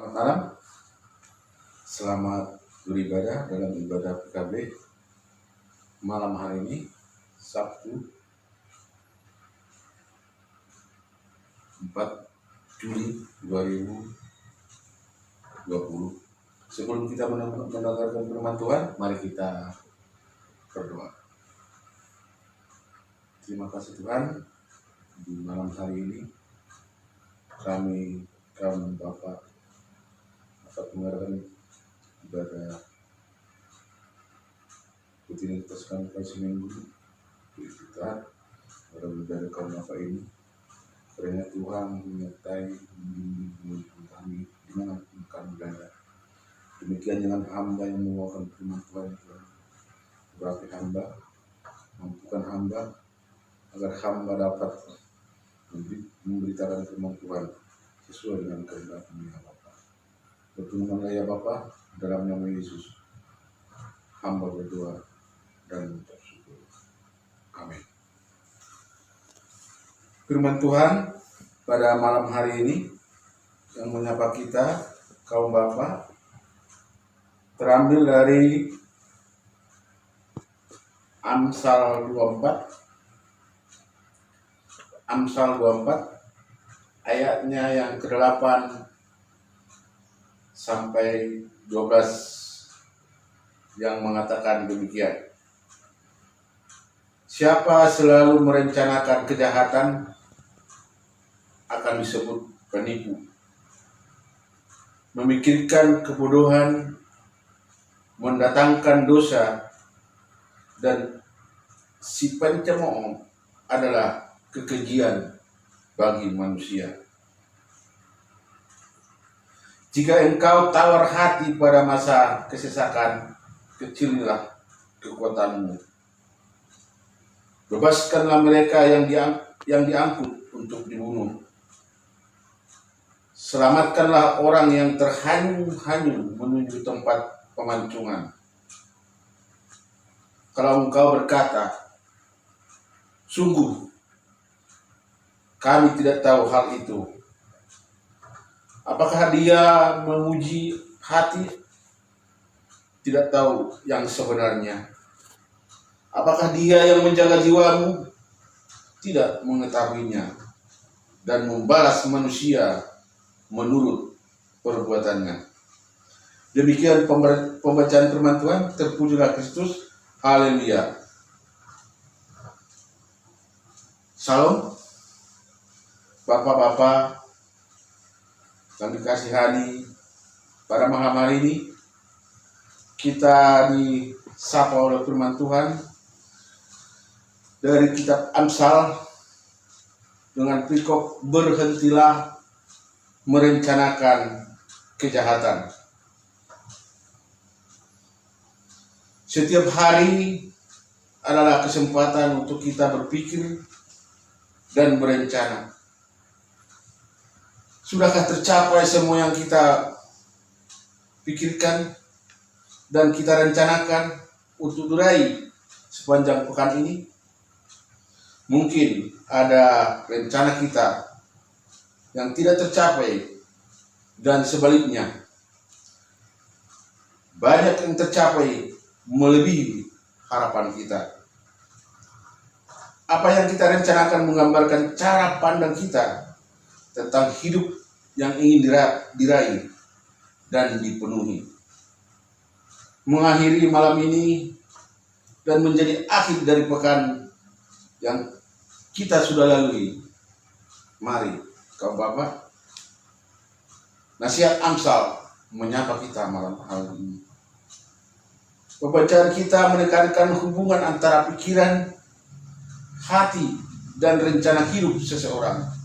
Selamat malam, selamat beribadah dalam ibadah PKB malam hari ini, Sabtu 4 Juli 2020. Sebelum kita mendengarkan firman Tuhan, mari kita berdoa. Terima kasih Tuhan, di malam hari ini kami Bapak dapat mendengarkan ibadah rutinitas kami seminggu kita pada kaum Bapak ini. Karena Tuhan menyertai membimbing kami di mana kami berada. Demikian dengan hamba yang membawakan firman Tuhan, berarti hamba, mampukan hamba agar hamba dapat memberitakan firman Tuhan sesuai dengan kehendak-Mu ya Bapa. Berfirmanlah ya Bapa, dalam nama Yesus hamba berdoa dan mengucap syukur. Amin. Firman Tuhan pada malam hari ini yang menyapa kita kaum Bapa terambil dari Amsal 24 ayatnya yang ke-8 sampai 12 yang mengatakan demikian. Siapa selalu merencanakan kejahatan akan disebut penipu. Memikirkan kebodohan mendatangkan dosa, dan si pencemooh adalah kekejian bagi manusia. Jika engkau tawar hati pada masa kesesakan, kecillah kekuatanmu. Bebaskanlah mereka yang diangkut untuk dibunuh. Selamatkanlah orang yang terhanyut-hanyut menuju tempat pemancungan. Kalau engkau berkata, sungguh kami tidak tahu hal itu, apakah dia menguji hati? Tidak tahu yang sebenarnya. Apakah dia yang menjaga jiwamu? Tidak mengetahuinya dan membalas manusia menurut perbuatannya. Demikian pembacaan firman Tuhan. Terpujilah Kristus. Haleluya. Salam Bapak-bapak yang dikasihani, pada malam hari ini kita disapa oleh firman Tuhan dari kitab Amsal dengan perikop berhentilah merencanakan kejahatan. Setiap hari adalah kesempatan untuk kita berpikir dan berencana. Sudahkah tercapai semua yang kita pikirkan dan kita rencanakan untuk diraih sepanjang pekan ini? Mungkin ada rencana kita yang tidak tercapai dan sebaliknya. Banyak yang tercapai melebihi harapan kita. Apa yang kita rencanakan menggambarkan cara pandang kita tentang hidup yang ingin diraih dan dipenuhi. Mengakhiri malam ini dan menjadi akhir dari pekan yang kita sudah lalui. Mari kaum Bapak, nasihat Amsal menyapa kita malam hari ini. Pembacaan kita menekankan hubungan antara pikiran, hati, dan rencana hidup seseorang.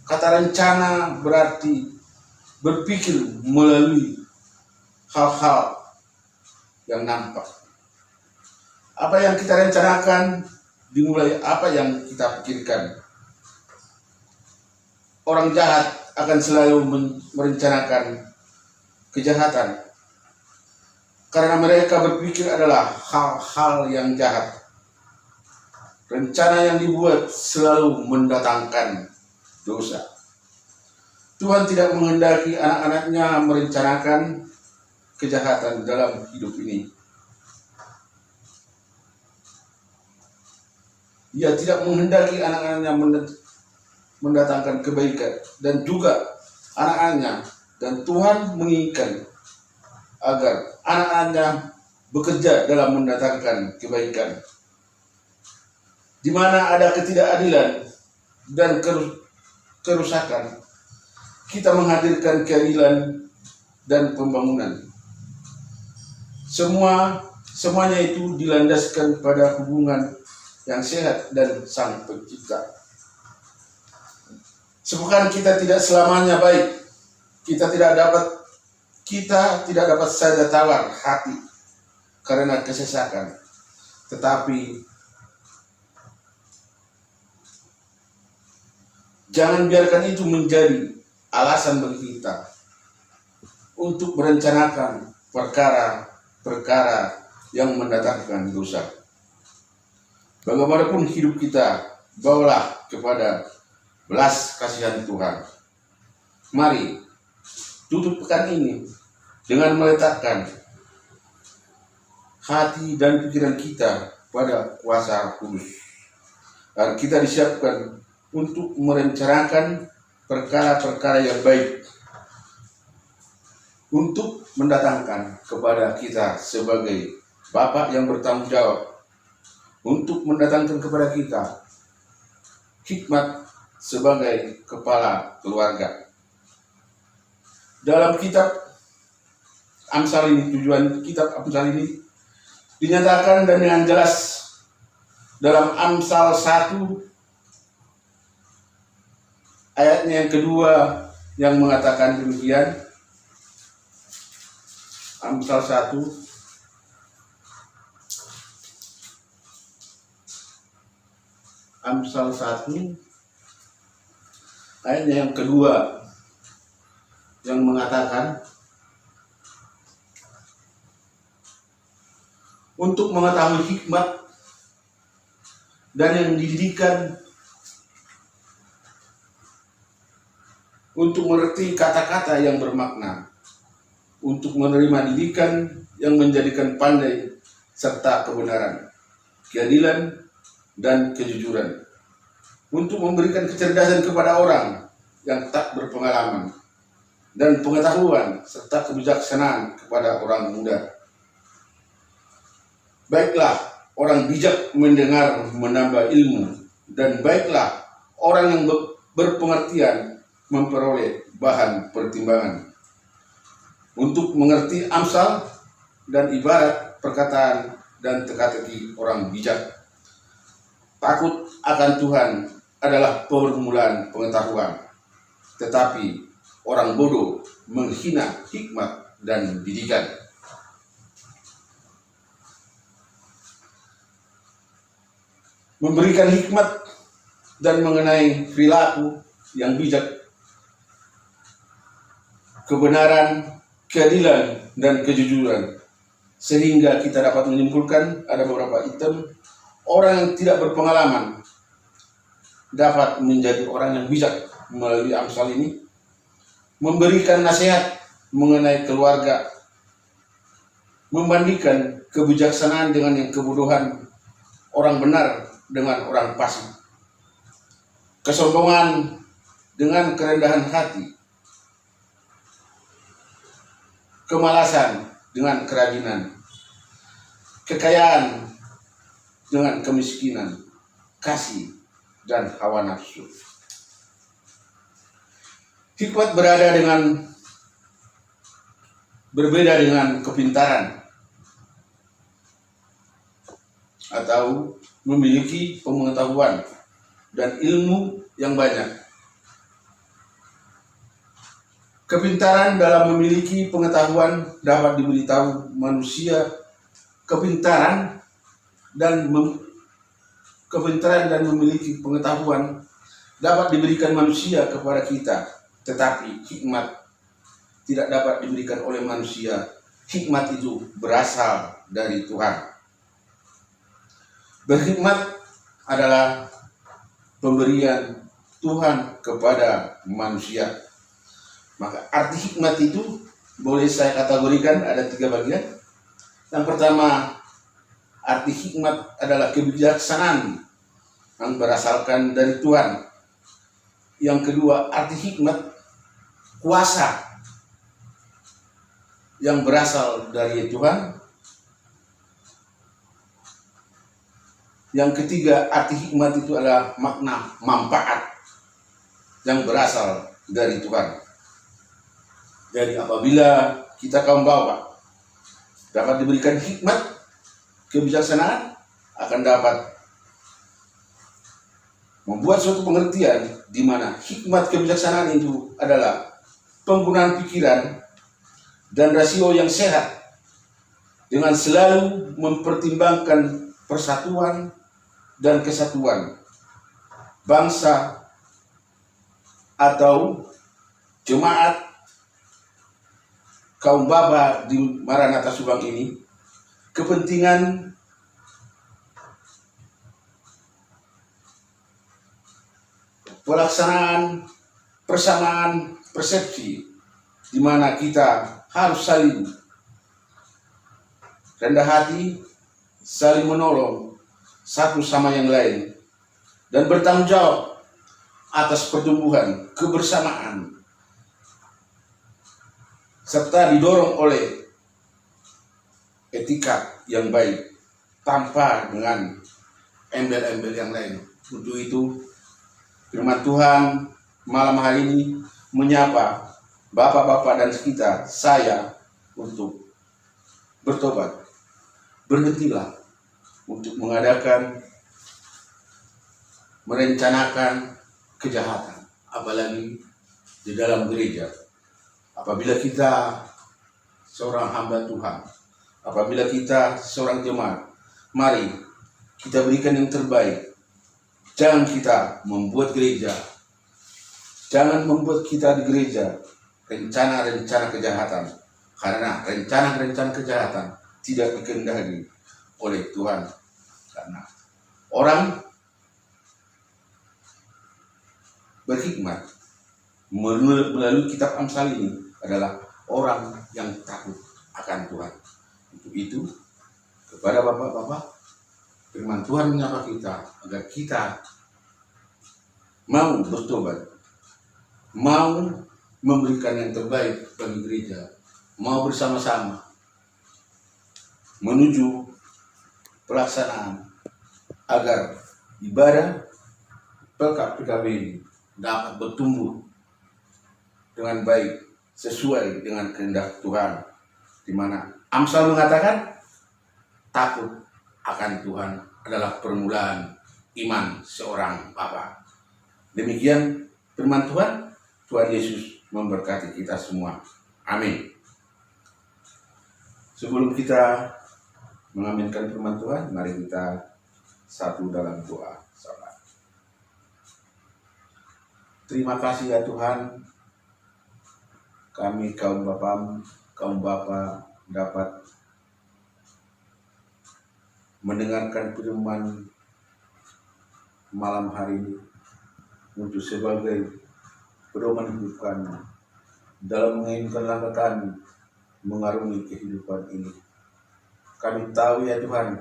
Kata rencana berarti berpikir melalui hal-hal yang nampak. Apa yang kita rencanakan dimulai apa yang kita pikirkan. Orang jahat akan selalu merencanakan kejahatan karena mereka berpikir adalah hal-hal yang jahat. Rencana yang dibuat selalu mendatangkan dosa. Tuhan tidak menghendaki anak-anaknya merencanakan kejahatan dalam hidup ini. Ia tidak menghendaki anak-anaknya mendatangkan kebaikan, dan juga anak-anaknya, dan Tuhan menginginkan agar anak-anaknya bekerja dalam mendatangkan kebaikan. Di mana ada ketidakadilan dan kerusakan, kita menghadirkan keadilan dan pembangunan. Semuanya itu dilandaskan pada hubungan yang sehat dan Sang Pencipta. Sebukan kita tidak selamanya baik, kita tidak dapat saja tawar hati karena kesesakan, tetapi jangan biarkan itu menjadi alasan bagi kita untuk merencanakan perkara-perkara yang mendatangkan dosa. Bagaimanapun hidup kita, bawalah kepada belas kasihan Tuhan. Mari tutup pekan ini dengan meletakkan hati dan pikiran kita pada kuasa kudus, agar kita disiapkan untuk merencanakan perkara-perkara yang baik, untuk mendatangkan kepada kita sebagai Bapa yang bertanggung jawab, untuk mendatangkan kepada kita hikmat sebagai kepala keluarga. Dalam kitab Amsal ini, tujuan kitab Amsal ini dinyatakan dan dengan jelas dalam Amsal 1 ayatnya yang kedua, yang mengatakan demikian. Amsal 1 ayatnya yang kedua, yang mengatakan, untuk mengetahui hikmat dan yang dididikan, untuk mengerti kata-kata yang bermakna, untuk menerima didikan yang menjadikan pandai, serta kebenaran, keadilan, dan kejujuran, untuk memberikan kecerdasan kepada orang yang tak berpengalaman, dan pengetahuan serta kebijaksanaan kepada orang muda. Baiklah orang bijak mendengar menambah ilmu, dan baiklah orang yang berpengertian memperoleh bahan pertimbangan, untuk mengerti amsal dan ibarat perkataan dan teka-teki orang bijak. Takut akan Tuhan adalah permulaan pengetahuan, tetapi orang bodoh menghina hikmat dan didikan. Memberikan hikmat dan mengenai perilaku yang bijak, kebenaran, keadilan, dan kejujuran, sehingga kita dapat menyimpulkan ada beberapa item. Orang yang tidak berpengalaman dapat menjadi orang yang bijak melalui Amsal ini, memberikan nasihat mengenai keluarga, membandingkan kebijaksanaan dengan yang kebodohan, orang benar dengan orang fasik, kesombongan dengan kerendahan hati, kemalasan dengan kerajinan, kekayaan dengan kemiskinan, kasih dan hawa nafsu. Hikmat berbeda dengan kepintaran atau memiliki pengetahuan dan ilmu yang banyak. Kepintaran dalam memiliki pengetahuan dapat diberitahu manusia. Kepintaran dan memiliki pengetahuan dapat diberikan manusia kepada kita, tetapi hikmat tidak dapat diberikan oleh manusia. Hikmat itu berasal dari Tuhan. Berhikmat adalah pemberian Tuhan kepada manusia. Maka arti hikmat itu boleh saya kategorikan ada 3 bagian. Yang pertama, arti hikmat adalah kebijaksanaan yang berasalkan dari Tuhan. Yang kedua, arti hikmat kuasa yang berasal dari Tuhan. Yang ketiga, arti hikmat itu adalah makna manfaat yang berasal dari Tuhan. Jadi apabila kita kaum bapak dapat diberikan hikmat, kebijaksanaan, akan dapat membuat suatu pengertian di mana hikmat kebijaksanaan itu adalah penggunaan pikiran dan rasio yang sehat dengan selalu mempertimbangkan persatuan dan kesatuan bangsa atau jemaat kaum bapa di Maranatha Subang ini, kepentingan pelaksanaan persamaan persepsi di mana kita harus saling rendah hati, saling menolong satu sama yang lain, dan bertanggung jawab atas pertumbuhan kebersamaan, serta didorong oleh etika yang baik tanpa dengan embel-embel yang lain. Untuk itu firman Tuhan malam hari ini menyapa bapak-bapak dan kita, saya, untuk bertobat. Berhentilah untuk merencanakan kejahatan, apalagi di dalam gereja. Apabila kita seorang hamba Tuhan, apabila kita seorang jemaat, mari kita berikan yang terbaik. Jangan kita membuat gereja, jangan membuat kita di gereja rencana-rencana kejahatan, karena rencana-rencana kejahatan tidak dikehendaki oleh Tuhan. Karena orang berhikmat melalui kitab Amsal ini adalah orang yang takut akan Tuhan. Untuk itu, kepada bapak-bapak, firman Tuhan menyapa kita agar kita mau bertobat, mau memberikan yang terbaik bagi gereja, mau bersama-sama menuju pelaksanaan agar ibadah PKB ini dapat bertumbuh dengan baik sesuai dengan kehendak Tuhan, di mana Amsal mengatakan takut akan Tuhan adalah permulaan iman seorang bapa. Demikian firman Tuhan. Tuhan Yesus memberkati kita semua. Amin. Sebelum kita mengaminkan firman Tuhan, mari kita satu dalam doa salat. Terima kasih ya Tuhan, kami kaum bapa dapat mendengarkan firman malam hari ini untuk sebagai pedoman hidup kami dalam menginginkan langkah kami mengarungi kehidupan ini. Kami tahu ya Tuhan,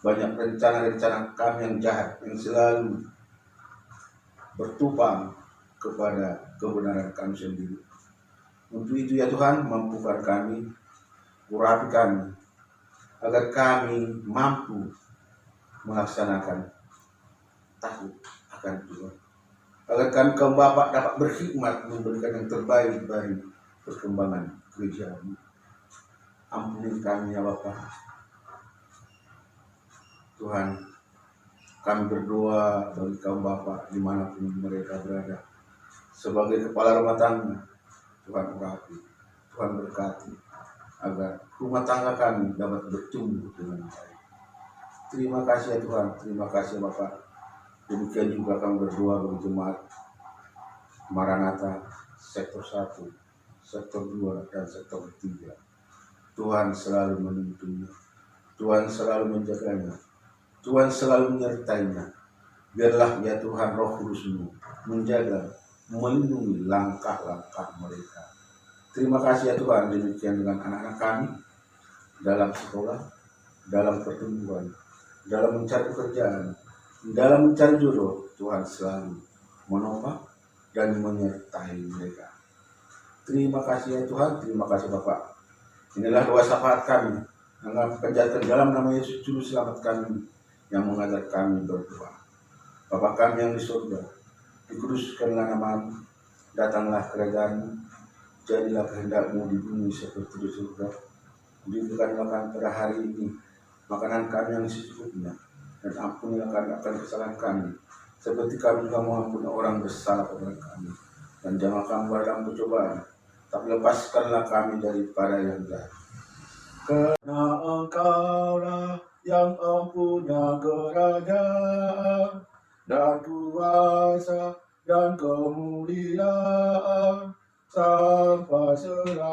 banyak rencana-rencana kami yang jahat yang selalu bertupang kepada kebenaran kami sendiri. Untuk itu ya Tuhan, mampukan kami, urapi kami, agar kami mampu melaksanakan takut akan Tuhan. Agar kami kaum bapak dapat berkhidmat memberikan yang terbaik bagi perkembangan gereja. Ampuni kami ya Bapa. Tuhan, kami berdoa bagi kaum bapak dimanapun mereka berada. Sebagai kepala rumah tangga, Tuhan urapi, Tuhan berkati, agar rumah tangga kami dapat bertumbuh dengan baik. Terima kasih ya Tuhan, terima kasih Bapak. Demikian juga kami berdoa bagi jemaat Maranatha sektor 1, sektor 2, dan sektor 3. Tuhan selalu menuntunnya, Tuhan selalu menjaganya, Tuhan selalu menyertainya. Biarlah ya Tuhan Roh Kudus-Mu menjaga, melindungi langkah-langkah mereka. Terima kasih ya Tuhan, demikian dengan anak-anak kami dalam sekolah, dalam pertumbuhan, dalam mencari pekerjaan, dalam mencari jodoh. Tuhan selalu menopang dan menyertai mereka. Terima kasih ya Tuhan, terima kasih Bapak. Inilah doa syafaat kami yang kami panjatkan dalam nama Yesus Juru Selamat kami yang mengajar kami berdoa. Bapa kami yang di surga, dikuduskanlah namamu, datanglah kerajaan-mu, jadilah kehendak-mu di bumi seperti di surga. Berikanlah kami pada hari ini makanan kami yang secukupnya, dan ampunilah kami akan kesalahan kami, seperti kami juga mengampuni orang bersalah kepada kami. Dan jangan kami bawa dalam pencobaan, tapi lepaskanlah kami daripada yang jahat. Karena Engkaulah yang mempunyai kerajaan dan kuasa dan kemuliaan sampai selama